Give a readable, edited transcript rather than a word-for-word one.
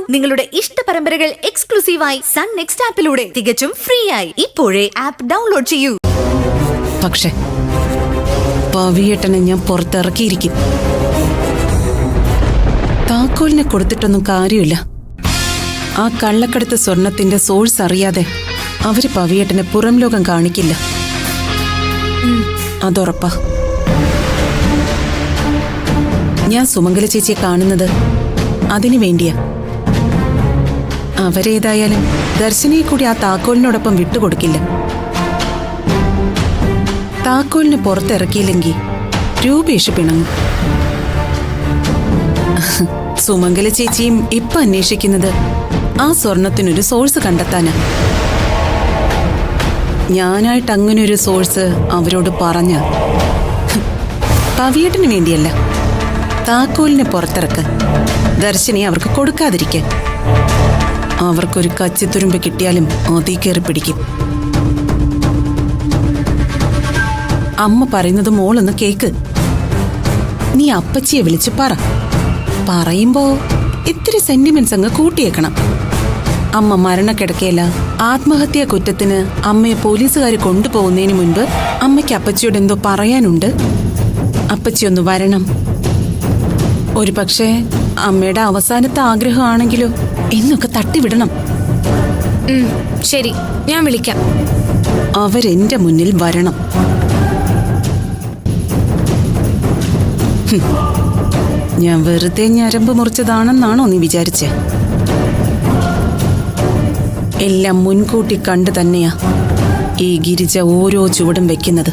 നിങ്ങളുടെ ഇഷ്ട പരമ്പരകൾ എക്സ്ക്ലൂസീവായി സൺ നെക്സ്റ്റ് ആപ്പിലൂടെ തികച്ചും ഫ്രീ ആയി ഇപ്പോഴേ ആപ്പ് ഡൗൺലോഡ് ചെയ്യൂ. പക്ഷേ പവിയേട്ടനെ ഞാൻ പുറത്തിറക്കിയിരിക്കും. താക്കോലിനെ കൊടുത്തിട്ടൊന്നും കാര്യമില്ല. ആ കള്ളക്കടത്ത് സ്വർണത്തിന്റെ സോഴ്സ് അറിയാതെ അവര് പവിയേട്ടനെ പുറം ലോകം കാണിക്കില്ല. അതുറപ്പാ. ഞാൻ സുമംഗല ചേച്ചിയെ കാണുന്നത് അതിനു വേണ്ടിയാ. അവരേതായാലും ദർശനയെ കൂടി ആ താക്കോലിനോടൊപ്പം വിട്ടുകൊടുക്കില്ല. താക്കോലിന് പുറത്തിറക്കിയില്ലെങ്കിൽ രൂപേഷ് പിണങ്ങും. സുമംഗല ചേച്ചിയും ഇപ്പൊ അന്വേഷിക്കുന്നത് ആ സ്വർണത്തിനൊരു സോഴ്സ് കണ്ടെത്താനാ. ഞാനായിട്ട് അങ്ങനൊരു സോഴ്സ് അവരോട് പറഞ്ഞ പവിയേട്ടന് വേണ്ടിയല്ല, താക്കോലിനെ പുറത്തിറക്ക്, ദർശനെ അവർക്ക് കൊടുക്കാതിരിക്കെ. അവർക്കൊരു കച്ചിത്തുരുമ്പ് കിട്ടിയാലും അതീ കയറി പിടിക്കും. അമ്മ പറയുന്നത് മോളൊന്ന് കേക്ക്. നീ അപ്പച്ചിയെ വിളിച്ച് പറയുമ്പോ ഇത്തിരി സെന്റിമെന്റ്സ് അങ്ങ് കൂട്ടിയേക്കണം. അമ്മ മരണക്കിടക്കയല്ല, ആത്മഹത്യാ കുറ്റത്തിന് അമ്മയെ പോലീസുകാർ കൊണ്ടുപോകുന്നതിന് മുൻപ് അമ്മയ്ക്ക് അപ്പച്ചിയോട് എന്തോ പറയാനുണ്ട്. അപ്പച്ചിയൊന്ന് വരണം. ഒരു പക്ഷേ അമ്മയുടെ അവസാനത്തെ ആഗ്രഹമാണെങ്കിലോ എന്നൊക്കെ തട്ടിവിടണം. ശരി, ഞാൻ വിളിക്കാം. അവരെന്റെ മുന്നിൽ വരണം. ഞാൻ വെറുതെ ഞരമ്പ് മുറിച്ചതാണെന്നാണോ നീ വിചാരിച്ചേ? എല്ലാം മുൻകൂട്ടി കണ്ടു തന്നെയാ ഈ ഗിരിജ ഓരോ ചുവടും വെക്കുന്നത്.